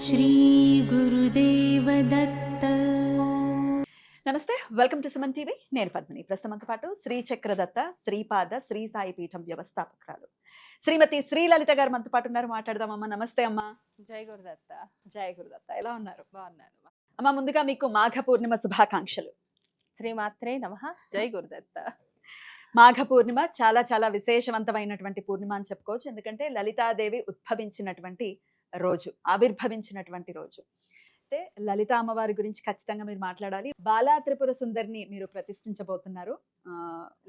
श्री गुरुदेव दत्त। నమస్తే, welcome to Suman TV. నేను పద్మిని. ప్రస్తుతంతో పాటు శ్రీ చక్రదత్త శ్రీపాద శ్రీ సాయి పీఠం వ్యవస్థాపకురాలు శ్రీమతి శ్రీ లలిత గారు మనతో పాటు ఉన్నారు. మాట్లాడదామమ్మా. నమస్తే అమ్మా. జై గురుదత్త. జై గురుదత్త. ఎలా ఉన్నారు? బాగున్నాను. అమ్మా, ముందుగా మీకు మాఘ పూర్ణిమ శుభాకాంక్షలు. శ్రీమాత్రే నమః. జై గురుదత్త. మాఘ పూర్ణిమ చాలా చాలా విశేషవంతమైనటువంటి పూర్ణిమ అని చెప్పుకోవచ్చు. ఎందుకంటే లలితాదేవి ఉద్భవించినటువంటి రోజు, ఆవిర్భవించినటువంటి రోజు. అయితే లలితా అమ్మవారి గురించి ఖచ్చితంగా మీరు మాట్లాడాలి. బాలా త్రిపుర సుందరిని మీరు ప్రతిష్ఠించబోతున్నారు.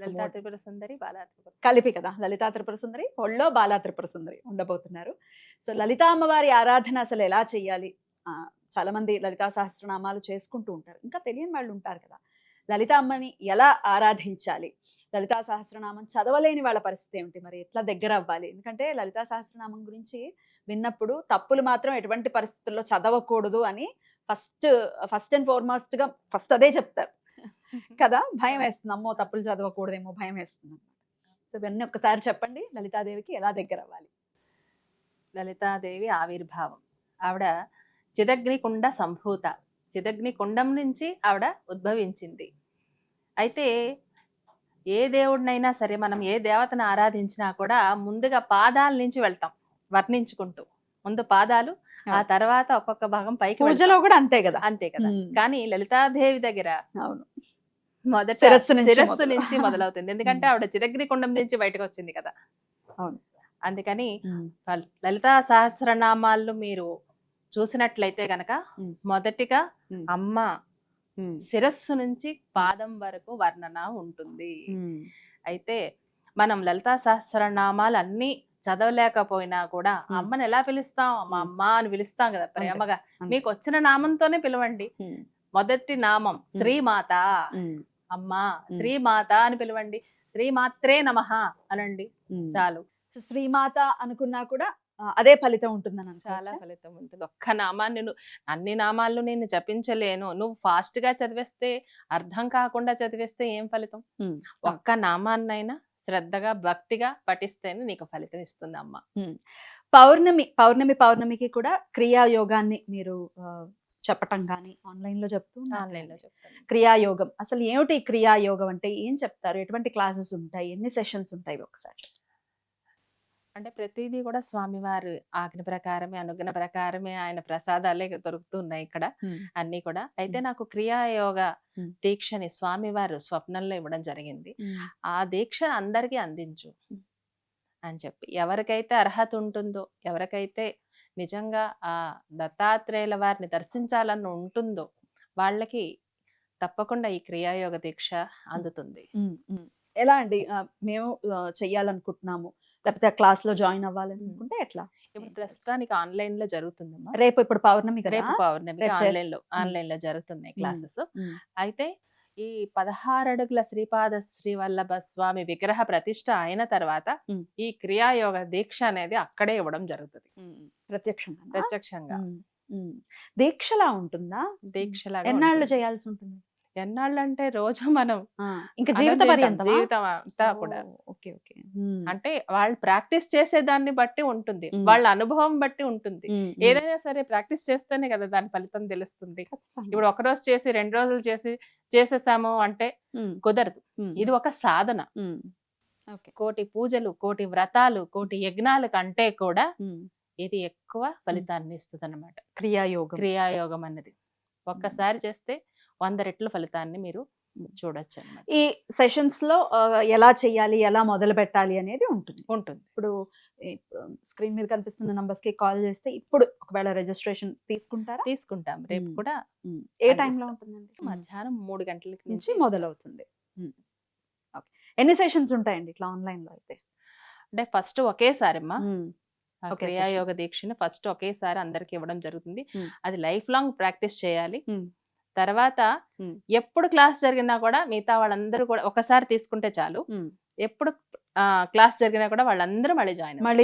లలితా త్రిపుర సుందరి, బాలా త్రిపుర కలిపి కదా, లలితా త్రిపుర సుందరి ఒళ్ళో బాలా త్రిపుర సుందరి ఉండబోతున్నారు. సో లలితా అమ్మవారి ఆరాధన అసలు ఎలా చెయ్యాలి? చాలా మంది లలితా సహస్రనామాలు చేసుకుంటూ ఉంటారు, ఇంకా తెలియని వాళ్ళు ఉంటారు కదా. లలిత అమ్మని ఎలా ఆరాధించాలి, లలితా సహస్రనామం చదవలేని వాళ్ళ పరిస్థితి ఏమిటి, మరి ఎట్లా దగ్గర అవ్వాలి? ఎందుకంటే లలితా సహస్రనామం గురించి విన్నప్పుడు తప్పులు మాత్రం ఎటువంటి పరిస్థితుల్లో చదవకూడదు అని ఫస్ట్ అండ్ ఫార్మోస్ట్ గా ఫస్ట్ అదే చెప్తారు కదా. భయం వేస్తుంది, అమ్మో తప్పులు చదవకూడదేమో భయం వేస్తుంది అనమాట. సో ఇవన్నీ ఒక్కసారి చెప్పండి, లలితాదేవికి ఎలా దగ్గర అవ్వాలి? లలితాదేవి ఆవిర్భావం. ఆవిడ చిదగ్నికుండ సంభూత, చిదగ్ని కుండం నుంచి ఆవిడ ఉద్భవించింది. అయితే ఏ దేవుడినైనా సరే, మనం ఏ దేవతను ఆరాధించినా కూడా ముందుగా పాదాల నుంచి వెళ్తాం వర్ణించుకుంటూ. ముందు పాదాలు, ఆ తర్వాత ఒక్కొక్క భాగం పైకి. పూజలో కూడా అంతే కదా. అంతే కదా. కానీ లలితాదేవి దగ్గర అవును, మొదట శిరస్సు నుంచి మొదలవుతుంది. ఎందుకంటే ఆవిడ చిదగ్ని కుండం నుంచి బయటకు వచ్చింది కదా. అవును. అందుకని లలితా సహస్రనామాలు మీరు చూసినట్లయితే గనక మొదటిగా అమ్మ శిరస్సు నుంచి పాదం వరకు వర్ణన ఉంటుంది. అయితే మనం లలితా సహస్రనామాలు అన్ని చదవలేకపోయినా కూడా అమ్మని ఎలా పిలుస్తాం? మా అమ్మ అని పిలుస్తాం కదా ప్రేమగా. మీకు వచ్చిన నామంతోనే పిలవండి. మొదటి నామం శ్రీమాత, అమ్మా శ్రీమాత అని పిలవండి. శ్రీమాత్రే నమః అనండి, చాలు. శ్రీమాత అనుకున్నా కూడా అదే ఫలితం ఉంటుందని. చాలా ఫలితం ఉంటుంది. ఒక్క నామాన్ని అన్ని నామాలు నేను జపించలేను, నువ్వు ఫాస్ట్ గా చదివేస్తే, అర్థం కాకుండా చదివేస్తే ఏం ఫలితం? ఒక్క నామాన్నైనా శ్రద్ధగా భక్తిగా పఠిస్తేనే నీకు ఫలితం ఇస్తుంది అమ్మ. పౌర్ణమికి కూడా క్రియాయోగాన్ని మీరు చెప్పటం కానీ ఆన్లైన్ లో చెప్తాను. క్రియాయోగం అసలు ఏమిటి? క్రియాయోగం అంటే ఏం చెప్తారు? ఎటువంటి క్లాసెస్ ఉంటాయి? ఎన్ని సెషన్స్ ఉంటాయి? ఒకసారి అంటే ప్రతిదీ కూడా స్వామివారు ఆజ్ఞ ప్రకారమే, అనుజ్ఞ ప్రకారమే, ఆయన ప్రసాదాలే దొరుకుతున్నాయి ఇక్కడ అన్ని కూడా. అయితే నాకు క్రియాయోగ దీక్షని స్వామివారు స్వప్నంలో ఇవ్వడం జరిగింది. ఆ దీక్ష అందరికీ అందించు అని చెప్పి, ఎవరికైతే అర్హత ఉంటుందో, ఎవరికైతే నిజంగా ఆ దత్తాత్రేయుల వారిని దర్శించాలని ఉంటుందో వాళ్ళకి తప్పకుండా ఈ క్రియాయోగ దీక్ష అందుతుంది. ఎలా అండి? మేము చెయ్యాలనుకుంటున్నాము, లేకపోతే క్లాస్ లో జాయిన్ అవ్వాలనుకుంటే ఎట్లా? ఇప్పుడు ప్రస్తుతానికి ఆన్లైన్ లో జరుగుతుందమ్మా. రేపు ఇప్పుడు పౌర్ణమి, రేపు పౌర్ణమి ఆన్లైన్ లో జరుగుతున్నాయి క్లాసెస్. అయితే ఈ 16 అడుగుల శ్రీపాద శ్రీవల్లభ స్వామి విగ్రహ ప్రతిష్ట అయిన తర్వాత ఈ క్రియాయోగ దీక్ష అనేది అక్కడే ఇవ్వడం జరుగుతుంది. ప్రత్యక్షంగా. దీక్షలా ఉంటుందా? దీక్షలా. ఎన్నాళ్ళు చేయాల్సి ఉంటుంది? ఎన్నాళ్ళు అంటే రోజు మనం ఇంకా జీవితం అంతా కూడా. అంటే వాళ్ళు ప్రాక్టీస్ చేసే దాన్ని బట్టి ఉంటుంది, వాళ్ళ అనుభవం బట్టి ఉంటుంది. ఏదైనా సరే ప్రాక్టీస్ చేస్తేనే కదా దాని ఫలితం తెలుస్తుంది. ఇప్పుడు ఒక రోజు చేసి 2 రోజులు చేసేసాము అంటే కుదరదు. ఇది ఒక సాధన. కోటి పూజలు, కోటి వ్రతాలు, కోటి యజ్ఞాల కంటే కూడా ఇది ఎక్కువ ఫలితాన్ని ఇస్తుంది అన్నమాట క్రియాయోగం అన్నది. ఒక్కసారి చేస్తే 100 రెట్ల ఫలితాన్ని మీరు చూడొచ్చు అన్నమాట. ఈ సెషన్స్ లో ఎలా చెయ్యాలి, ఎలా మొదలు పెట్టాలి అనేది ఉంటుంది. ఇప్పుడు స్క్రీన్ మీద కనిపిస్తున్న నంబర్స్ కి కాల్ చేస్తే ఇప్పుడు ఒకవేళ రిజిస్ట్రేషన్ తీసుకుంటాం. రేపు కూడా ఏ టైంలో ఉంటుందండి? మధ్యాహ్నం 3 గంటల నుంచి మొదలవుతుంది. ఎన్ని సెషన్స్ ఉంటాయండి ఇట్లా ఆన్లైన్ లో? అయితే అంటే ఫస్ట్ ఒకేసారి అమ్మా క్రియాయోగ దీక్షని ఫస్ట్ ఒకేసారి అందరికి ఇవ్వడం జరుగుతుంది. అది లైఫ్ లాంగ్ ప్రాక్టీస్ చేయాలి. తర్వాత ఎప్పుడు క్లాస్ జరిగినా కూడా మిగతా వాళ్ళందరూ కూడా ఒకసారి తీసుకుంటే చాలు. ఎప్పుడు క్లాస్ జరిగినా కూడా వాళ్ళందరూ మళ్ళీ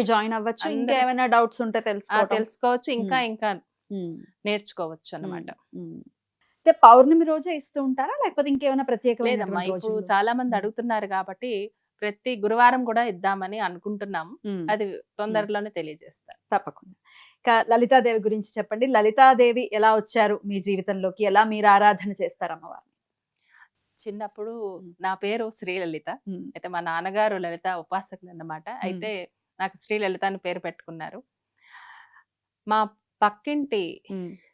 జాయిన్ అవ్వచ్చు. ఇంకా ఏమైనా డౌట్స్ ఉంటే తెలుసుకోవచ్చు, ఇంకా నేర్చుకోవచ్చు అన్నమాట. పౌర్ణమి రోజే ఇస్తూ ఉంటారా, లేకపోతే ఇంకేమైనా ప్రత్యేక? లేదమ్మా, ఇప్పుడు చాలా మంది అడుగుతున్నారు కాబట్టి ప్రతి గురువారం కూడా ఇద్దామని అనుకుంటున్నాము. అది తొందరలోనే తెలియజేస్తారు. తప్పకుండా. లలితాదేవి గురించి చెప్పండి. లలితాదేవి ఎలా వచ్చారు మీ జీవితంలోకి? ఎలా మీరు ఆరాధన చేస్తారు అమ్మవారిని? చిన్నప్పుడు నా పేరు శ్రీలలిత. అయితే మా నాన్నగారు లలిత ఉపాసకులు అన్నమాట. అయితే నాకు శ్రీలలిత అని పేరు పెట్టుకున్నారు. మా పక్కింటి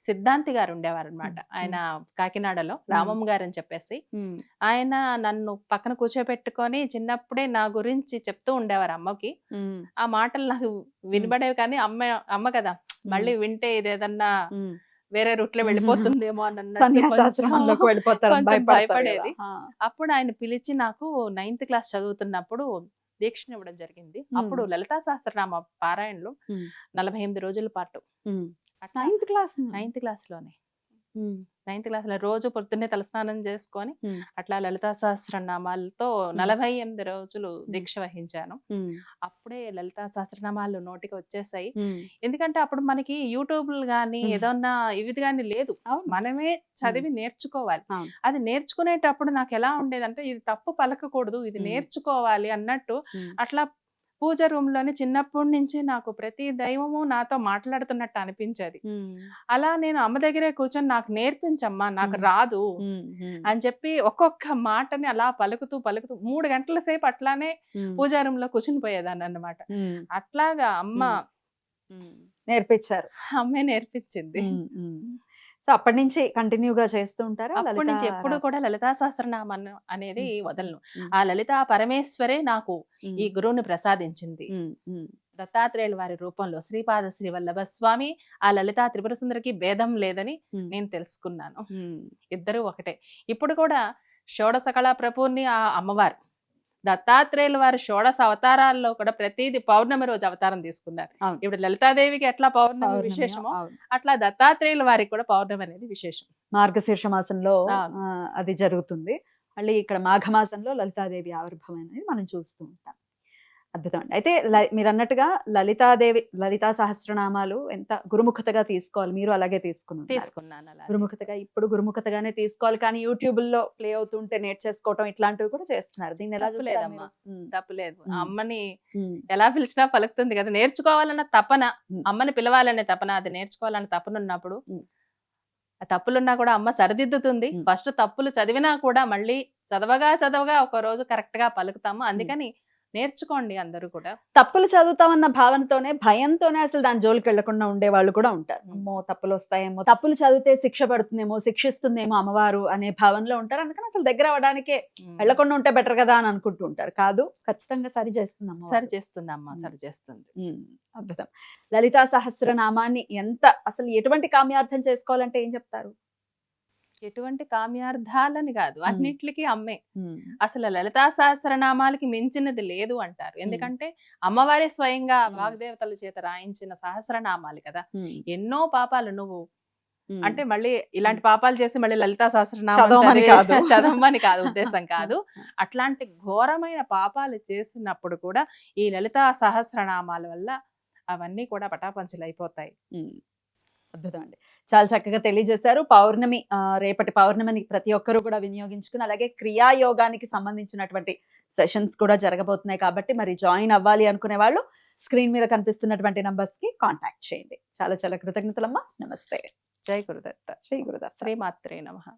సిద్ధాంతి గారు ఉండేవారు అనమాట. ఆయన కాకినాడలో రామమ్మ గారు అని చెప్పేసి ఆయన నన్ను పక్కన కూర్చోబెట్టుకొని చిన్నప్పుడే నా గురించి చెప్తూ ఉండేవారు అమ్మకి. ఆ మాటలు నాకు వినబడేవి కానీ అమ్మ కదా మళ్ళీ వింటే ఇదేదన్నా వేరే రూట్ లో వెళ్ళిపోతుందేమో కొంచెం భయపడేది. అప్పుడు ఆయన పిలిచి నాకు 9th క్లాస్ చదువుతున్నప్పుడు దీక్షను ఇవ్వడం జరిగింది. అప్పుడు లలితా సహస్రనామ పారాయణలు 48 రోజుల పాటు 9th క్లాస్ లోనే 9th క్లాస్ లో రోజు పొద్దున్నే తలస్నానం చేసుకొని అట్లా లలితా సహస్రనామాలతో 48 రోజులు దీక్ష వహించాను. అప్పుడే లలితా సహస్రనామాలు నోటికి వచ్చేసాయి. ఎందుకంటే అప్పుడు మనకి యూట్యూబ్లు గానీ ఏదన్నా ఇవి గానీ లేదు, మనమే చదివి నేర్చుకోవాలి. అది నేర్చుకునేటప్పుడు నాకు ఎలా ఉండేదంటే ఇది తప్పు పలకకూడదు, ఇది నేర్చుకోవాలి అన్నట్టు అట్లా పూజ రూమ్ లోని చిన్నప్పటి నుంచి నాకు ప్రతి దైవము నాతో మాట్లాడుతున్నట్టు అనిపించేది. అలా నేను అమ్మ దగ్గరే కూర్చొని నాకు నేర్పించమ్మా, నాకు రాదు అని చెప్పి ఒక్కొక్క మాటని అలా పలుకుతూ 3 గంటల సేపు అట్లానే పూజా రూమ్ లో కూర్చుని పోయేదాన్ని అన్నమాట. అట్లాగా అమ్మ నేర్పించారు. అమ్మే నేర్పించింది. సో అప్పటి నుంచి కంటిన్యూగా చేస్తూ ఉంటారు. అప్పటి నుంచి ఎప్పుడు కూడా లలితా సహస్రనామం అనేది వదలను. ఆ లలితా పరమేశ్వరే నాకు ఈ గురువుని ప్రసాదించింది. దత్తాత్రేయుల వారి రూపంలో శ్రీపాద శ్రీ వల్లభ స్వామి ఆ లలితా త్రిపుర సుందరికి భేదం లేదని నేను తెలుసుకున్నాను. ఇద్దరు ఒకటే. ఇప్పుడు కూడా షోడశ కళా ప్రపూర్ణి ఆ అమ్మవారు. దత్తాత్రేయుల వారి షోడశ అవతారాల్లో కూడా ప్రతిది పౌర్ణమి రోజు అవతారం తీసుకున్నారు. ఇప్పుడు లలితాదేవికి ఎట్లా పౌర్ణమి విశేషమో అట్లా దత్తాత్రేయుల వారికి కూడా పౌర్ణమి అనేది విశేషం. మార్గశీర్ష మాసంలో అది జరుగుతుంది. మళ్ళీ ఇక్కడ మాఘమాసంలో లలితాదేవి ఆవిర్భావం అనేది మనం చూస్తూ ఉంటాం. అద్భుతం అండి. అయితే మీరు అన్నట్టుగా లలితా సహస్రనామాలు ఎంత గురుముఖతగా తీసుకోవాలి, మీరు అలాగే తీసుకున్నాను. గురుముఖతగా ఇప్పుడు గురుముఖతగానే తీసుకోవాలి, కానీ యూట్యూబ్ లో ప్లే అవుతుంటే నేర్చేసుకోవటం ఇట్లాంటివి కూడా చేస్తున్నారు. దీన్ని ఎలా చూడలేదమ్మా? తప్పులేదు. అమ్మని ఎలా పిలిచినా పలుకుతుంది కదా. నేర్చుకోవాలన్న తపన, అమ్మని పిలవాలనే తపన, అది నేర్చుకోవాలన్న తపన ఉన్నప్పుడు ఆ తప్పులున్నా కూడా అమ్మ సరిదిద్దుతుంది. ఫస్ట్ తప్పులు చదివినా కూడా మళ్ళీ చదవగా ఒక రోజు కరెక్ట్ గా పలుకుతాము. అందుకని నేర్చుకోండి అందరూ కూడా. తప్పులు చదువుతామన్న భావనతోనే, భయంతోనే అసలు దాని జోలికి వెళ్లకుండా ఉండే వాళ్ళు కూడా ఉంటారు. అమ్మో తప్పులు వస్తాయేమో, తప్పులు చదివితే శిక్ష పడుతుందేమో, శిక్షిస్తుందేమో అమ్మవారు అనే భావనలో ఉంటారు. అందుకని అసలు దగ్గర అవడానికే వెళ్లకుండా ఉంటే బెటర్ కదా అని అనుకుంటూ ఉంటారు. కాదు, ఖచ్చితంగా సరి చేస్తుంది అమ్మ. సరి చేస్తుంది. అద్భుతం. లలితా సహస్రనామాన్ని అసలు ఎటువంటి కామ్యార్థం చేసుకోవాలంటే ఏం చెప్తారు? ఎటువంటి కామ్యార్థాలని కాదు, అన్నిట్లకి అమ్మే. అసలు లలితా సహస్రనామాలకి మించినది లేదు అంటారు. ఎందుకంటే అమ్మవారే స్వయంగా వాగ్దేవతల చేత రాయించిన సహస్రనామాలు కదా. ఎన్నో పాపాలు నువ్వు అంటే మళ్ళీ ఇలాంటి పాపాలు చేసి మళ్ళీ లలితా సహస్రనామం చదవమని కాదు, ఉద్దేశం కాదు. అట్లాంటి ఘోరమైన పాపాలు చేసినప్పుడు కూడా ఈ లలితా సహస్రనామాల వల్ల అవన్నీ కూడా పటాపంచలు అయిపోతాయి. అద్భుతం అండి. చాలా చక్కగా తెలియజేశారు. పౌర్ణమి, రేపటి పౌర్ణమిని ప్రతి ఒక్కరూ కూడా వినియోగించుకుని, అలాగే క్రియాయోగానికి సంబంధించినటువంటి సెషన్స్ కూడా జరగబోతున్నాయి కాబట్టి మరి జాయిన్ అవ్వాలి అనుకునే వాళ్ళు స్క్రీన్ మీద కనిపిస్తున్నటువంటి నంబర్స్ కి కాంటాక్ట్ చేయండి. చాలా చాలా కృతజ్ఞతలమ్మా. నమస్తే. జై గురుదత్త. శ్రీ గురుదత్త. శ్రీమాత్రే నమః.